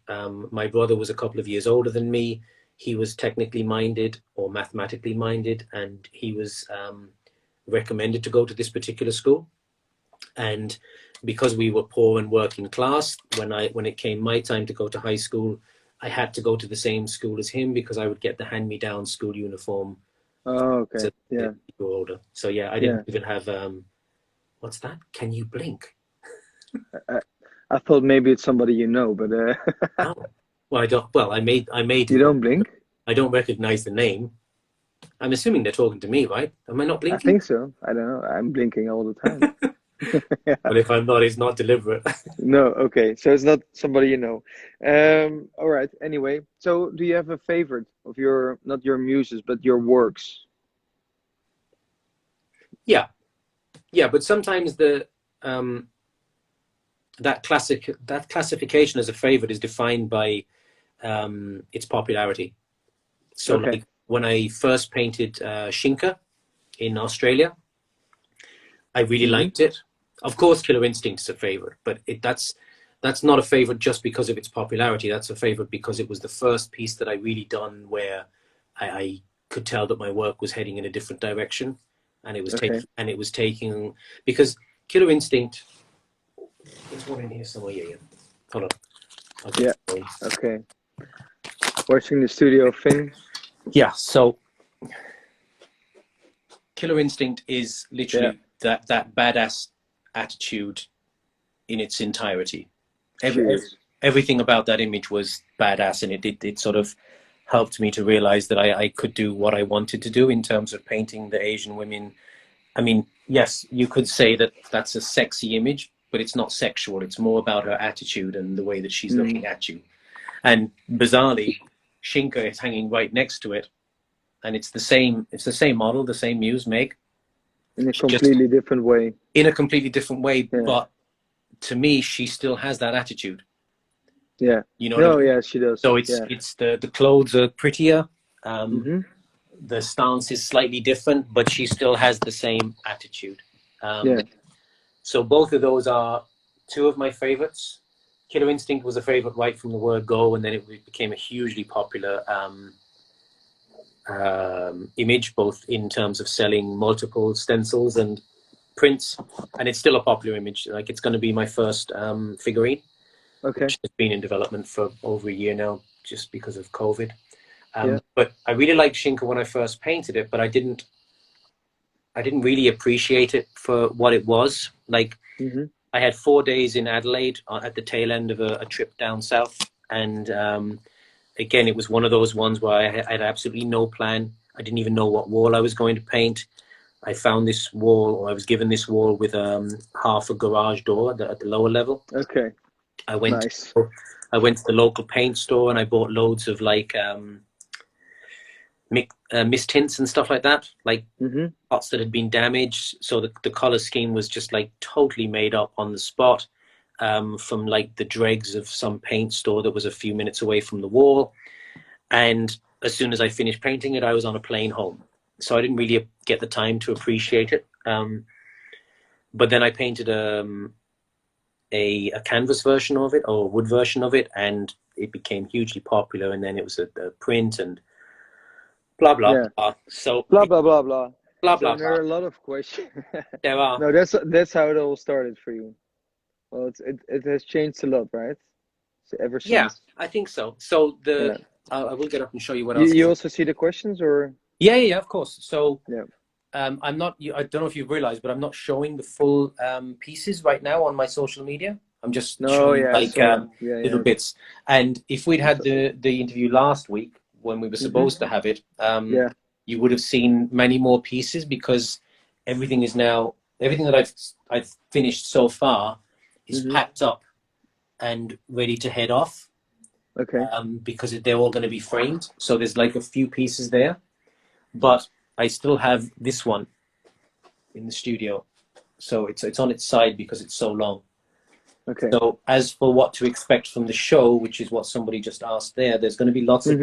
My brother was a couple of years older than me. He was technically minded or mathematically minded, and he was recommended to go to this particular school. And because we were poor and working class, when it came my time to go to high school, I had to go to the same school as him because I would get the hand-me-down school uniform. Oh, okay. Yeah. Older. So yeah, I didn't even have what's that? Can you blink? I thought maybe it's somebody you know, but Oh. Well, I don't. Well, I made. You don't blink? I don't recognize the name. I'm assuming they're talking to me, right? Am I not blinking? I think so. I don't know. I'm blinking all the time. But if I'm not, it's not deliberate. No, okay. So it's not somebody you know. All right. Anyway, so do you have a favorite of not your muses, but your works? Yeah, but sometimes that classification as a favorite is defined by its popularity. So Okay. like when I first painted Shinka in Australia, I really liked it. Of course, Killer Instinct is a favorite, but that's not a favorite just because of its popularity. That's a favorite because it was the first piece that I really done where I could tell that my work was heading in a different direction, and it was taking because Killer Instinct. There's one in here somewhere. Yeah. Hold on. I'll get Yeah. the phone. Okay. Watching the studio of Finn. Yeah. So Killer Instinct is literally that badass attitude in its entirety. Everything about that image was badass, and it sort of helped me to realize that I could do what I wanted to do in terms of painting the Asian women. I mean, yes, you could say that that's a sexy image, but it's not sexual. It's more about her attitude and the way that she's looking at you. And bizarrely, Shinka is hanging right next to it, and it's the same model, the same muse, Meg. In a completely different way. In a completely different way, but to me, she still has that attitude. Yeah. You know what I mean? Yeah, she does. So it's the clothes are prettier. The stance is slightly different, but she still has the same attitude. So both of those are two of my favorites. Killer Instinct was a favorite right from the word go, and then it became a hugely popular image, both in terms of selling multiple stencils and prints, and it's still a popular image. Like, it's going to be my first figurine, which has been in development for over a year now, just because of COVID. But I really liked Shinka when I first painted it, but I didn't really appreciate it for what it was. Like, I had 4 days in Adelaide at the tail end of a trip down south, and again, it was one of those ones where I had absolutely no plan. I didn't even know what wall I was going to paint. I found this wall, or I was given this wall with half a garage door at the lower level. Okay. I went to the local paint store, and I bought loads of like mist tints and stuff like that, like pots that had been damaged. So the color scheme was just like totally made up on the spot, from like the dregs of some paint store that was a few minutes away from the wall. And as soon as I finished painting it, I was on a plane home. So I didn't really get the time to appreciate it. But then I painted a canvas version of it, or a wood version of it, and it became hugely popular. And then it was a print and blah blah blah. So blah blah blah blah. Blah so blah there blah. are a lot of questions. There are. No, that's how it all started for you. Well, it has changed a lot, right? So ever since. Yeah, I think so. So I will get up and show you what else. You also see the questions, or? Yeah, of course. So I'm not. I don't know if you've realized, but I'm not showing the full pieces right now on my social media. I'm just showing little bits. And if we'd had the interview last week when we were supposed to have it, you would have seen many more pieces, because everything that I've finished so far is packed up and ready to head off. Okay. Because they're all going to be framed. So there's like a few pieces there, but I still have this one in the studio. So it's on its side because it's so long. Okay. So as for what to expect from the show, which is what somebody just asked there's going to be lots of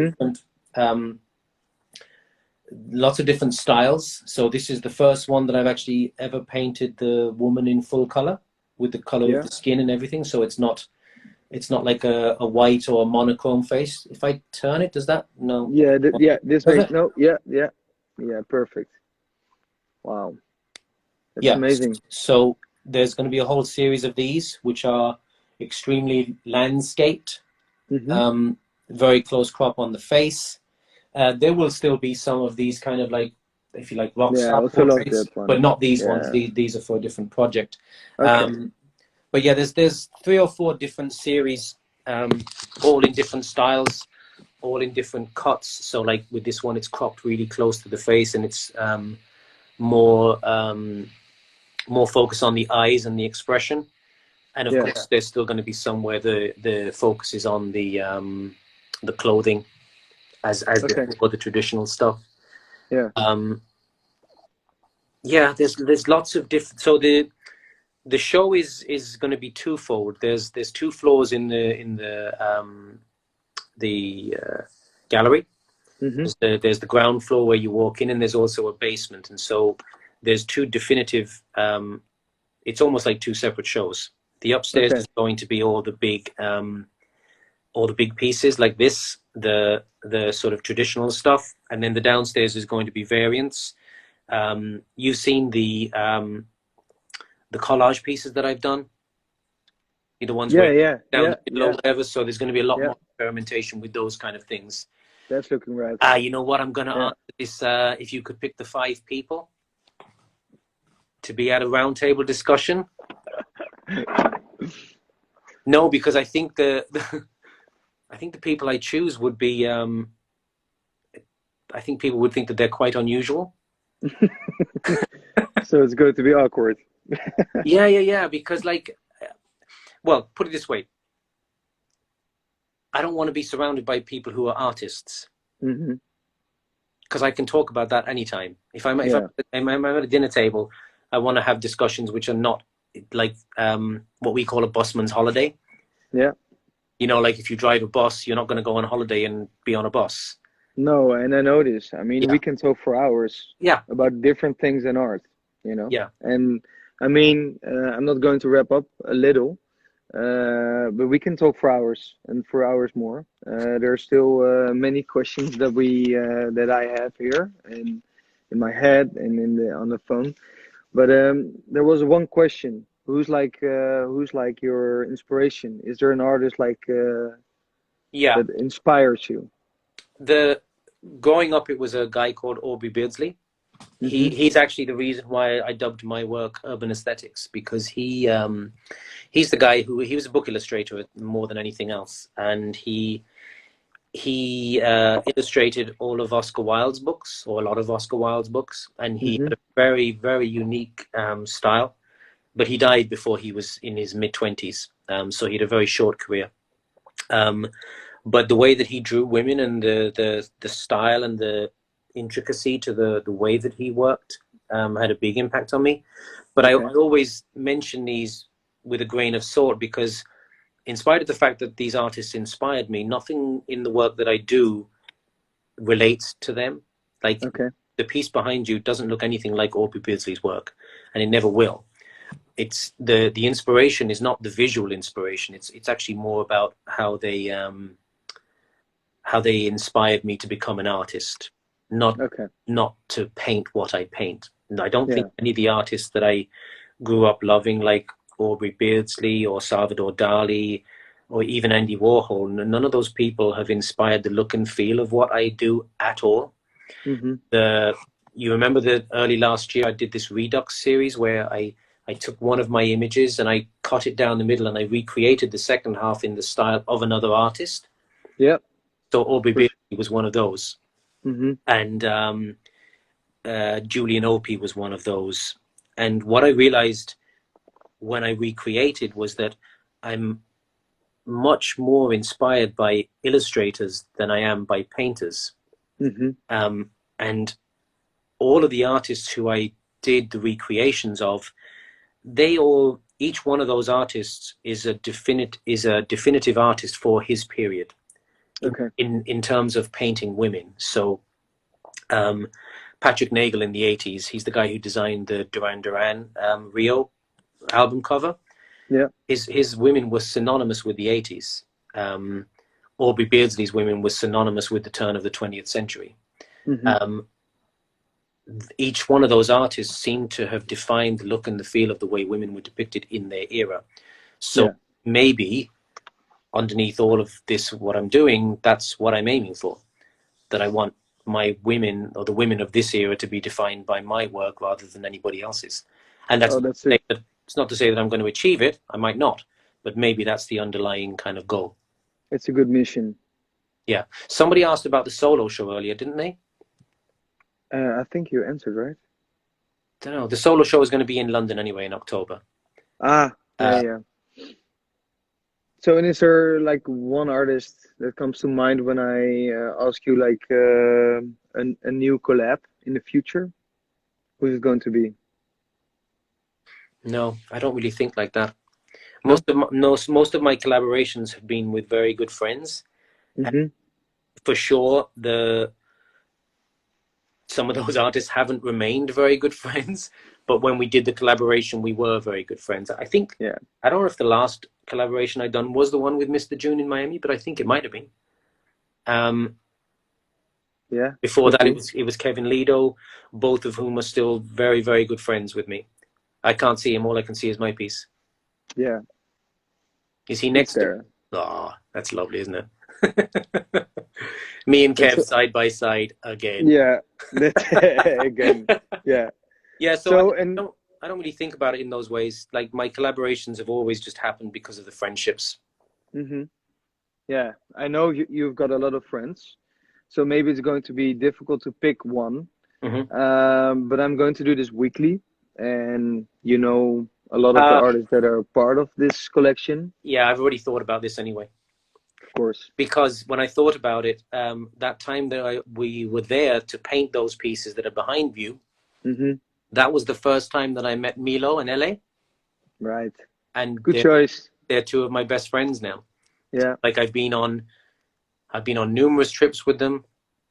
different styles. So this is the first one that I've actually ever painted the woman in full color, with the color of the skin and everything. So it's not like a white or a monochrome face. If I turn it, does that? No. Yeah, this makes no. Yeah, perfect. Wow, that's amazing. So there's going to be a whole series of these, which are extremely landscaped, very close crop on the face. There will still be some of these kind of like, if you like, rock star portraits, but not these ones. These are for a different project. Okay. But yeah, there's 3 or 4 different series, all in different styles, all in different cuts. So like with this one, it's cropped really close to the face, and it's more focus on the eyes and the expression. And of course, there's still going to be some where the focus is on the clothing, as the traditional stuff. There's lots of different. So the show is going to be twofold. There's two floors in the gallery. There's the ground floor where you walk in, and there's also a basement. And so there's two definitive. It's almost like two separate shows. The upstairs is going to be all the big pieces like this, the sort of traditional stuff, and then the downstairs is going to be variants. You've seen the collage pieces that I've done. The ones where down below, whatever. So there's going to be a lot more experimentation with those kind of things. That's looking right. You know what? I'm going to ask is if you could pick the 5 people to be at a roundtable discussion. No, because I think the people I choose would be. I think people would think that they're quite unusual. So it's going to be awkward. Yeah. Because well, put it this way. I don't want to be surrounded by people who are artists. Because I can talk about that anytime. If I'm at a dinner table, I want to have discussions which are not like what we call a busman's holiday. Yeah. Like if you drive a bus, you're not going to go on holiday and be on a bus. No, and I know this. I mean, we can talk for hours. About different things in art. Yeah. And I mean, I'm not going to wrap up a little. But we can talk for hours and for hours more. There are still many questions that I have here and in my head and on the phone. But there was one question: who's like your inspiration? Is there an artist that inspires you? Growing up, it was a guy called Aubrey Beardsley. He's actually the reason why I dubbed my work urban aesthetics, because he's the guy he was a book illustrator more than anything else, and he illustrated all of Oscar Wilde's books, or a lot of Oscar Wilde's books, and he had a very, very unique style. But he died before he was in his mid-20s, so he had a very short career. But the way that he drew women and the style and the intricacy to the way that he worked had a big impact on me. But I always mention these with a grain of salt, because in spite of the fact that these artists inspired me, nothing in the work that I do relates to them. Like the piece behind you doesn't look anything like Aubrey Beardsley's work, and it never will. It's the inspiration is not the visual inspiration. It's actually more about how they inspired me to become an artist, not to paint what I paint. And I don't think any of the artists that I grew up loving, like Aubrey Beardsley or Salvador Dali or even Andy Warhol, none of those people have inspired the look and feel of what I do at all. You remember that early last year I did this Redux series where I took one of my images and I cut it down the middle and I recreated the second half in the style of another artist. So Aubrey Beardsley was one of those. And Julian Opie was one of those. And what I realized when I recreated was that I'm much more inspired by illustrators than I am by painters. And all of the artists who I did the recreations of, each one of those artists is a definitive artist for his period. In terms of painting women. So Patrick Nagel in the 80s, he's the guy who designed the Duran Duran Rio album cover. His women were synonymous with the 80s. Aubrey Beardsley's women were synonymous with the turn of the 20th century. Each one of those artists seemed to have defined the look and the feel of the way women were depicted in their era. So maybe underneath all of this, what I'm doing, that's what I'm aiming for. That I want my women, or the women of this era, to be defined by my work rather than anybody else's. And it's not to say that I'm going to achieve it. I might not, but maybe that's the underlying kind of goal. It's a good mission. Yeah. Somebody asked about the solo show earlier, didn't they? I think you answered, right? I don't know. The solo show is going to be in London anyway in October. So, and is there like one artist that comes to mind when I ask you like a new collab in the future? Who's it going to be? No, I don't really think like that. No? Most of my collaborations have been with very good friends. Mm-hmm. For sure, some of those artists haven't remained very good friends, but when we did the collaboration, we were very good friends. I think, Yeah. I don't know if the last collaboration I done was the one with Mr. June in Miami, but I think it might have been. Yeah. Before Could that, be. it was Kevin Lido, both of whom are still very, very good friends with me. I can't see him. All I can see is my piece. Yeah. Is he He's next to me? there. Oh, that's lovely, isn't it? Me and It's Kev side by side again. yeah. That again. Yeah. Yeah, so So and I don't really think about it in those ways. Like my collaborations have always just happened because of the friendships. mm-hmm. Yeah, I know you've got a lot of friends, so maybe it's going to be difficult to pick one. Hmm. But I'm going to do this weekly, and you know a lot of the Uh, artists that are part of this collection, yeah, I've already thought about this anyway. of course. Because when I thought about it, that time that we were there to paint those pieces that are behind you, Mm-hmm. that was the first time that I met Milo in LA, Right. and Good choice. they're two of my best friends now. Yeah. Like I've been on numerous trips with them.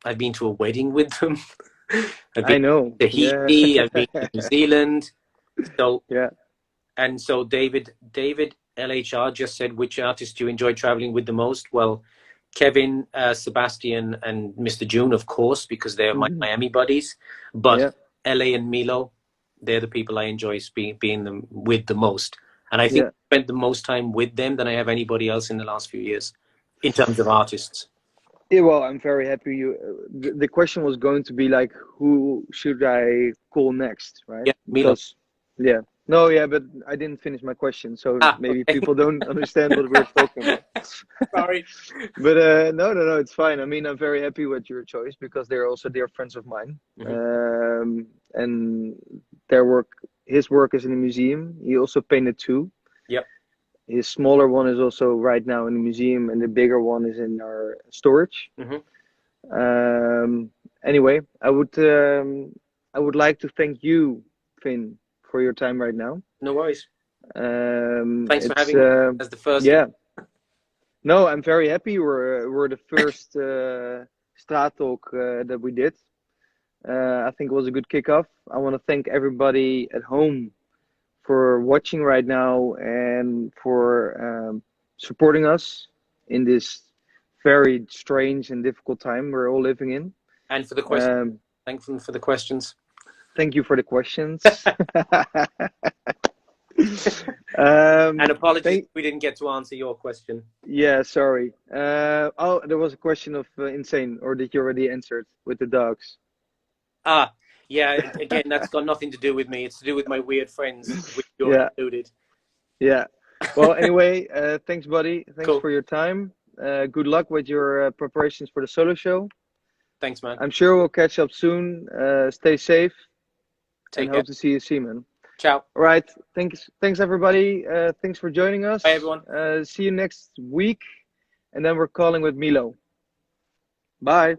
I've been to a wedding with them. I've I been know. to Yeah. Tahiti. I've been to New Zealand. So Yeah. David LHR just said, which artist do you enjoy traveling with the most? Well, Kevin, Sebastian, and Mr. June, of course, because they're my Mm-hmm. Miami buddies. But Yeah. LA and Milo, they're the people I enjoy being them with the most. And I think Yeah. I spent the most time with them than I have anybody else in the last few years, in terms of artists. Yeah, well, I'm very happy you. The question was going to be like, who should I call next, right? Yeah, Milo. Because, yeah, no, yeah, but I didn't finish my question, so maybe Okay. people don't understand what we're talking about. Sorry. But no, it's fine. I mean, I'm very happy with your choice because they're also dear friends of mine, Hmm. and their work, his work is in the museum. He also painted two. Yep. His smaller one is also right now in the museum, and the bigger one is in our storage. Hmm. Anyway, I would like to thank you, Finn, for your time right now. No worries. Thanks for It's having me as the first. yeah. No, I'm very happy. We're the first STRAAT Talk that we did. I think it was a good kickoff. I want to thank everybody at home for watching right now and for supporting us in this very strange and difficult time we're all living in. And for the questions. Um, Thanks for the questions. Thank you for the questions. And apologies if we didn't get to answer your question. Yeah, sorry. Oh, there was a question of insane, or did you already answer it with the dogs? Yeah, again, that's got nothing to do with me. It's to do with my weird friends, which you're Yeah, included. yeah. Well, anyway, thanks, buddy. Thanks Cool. for your time. Good luck with your preparations for the solo show. Thanks, man. I'm sure we'll catch up soon. Stay safe, Take and care. hope to see you soon, man. Ciao. All right. Thanks, everybody. Thanks for joining us. Bye, everyone. See you next week, and then we're calling with Milo. Bye.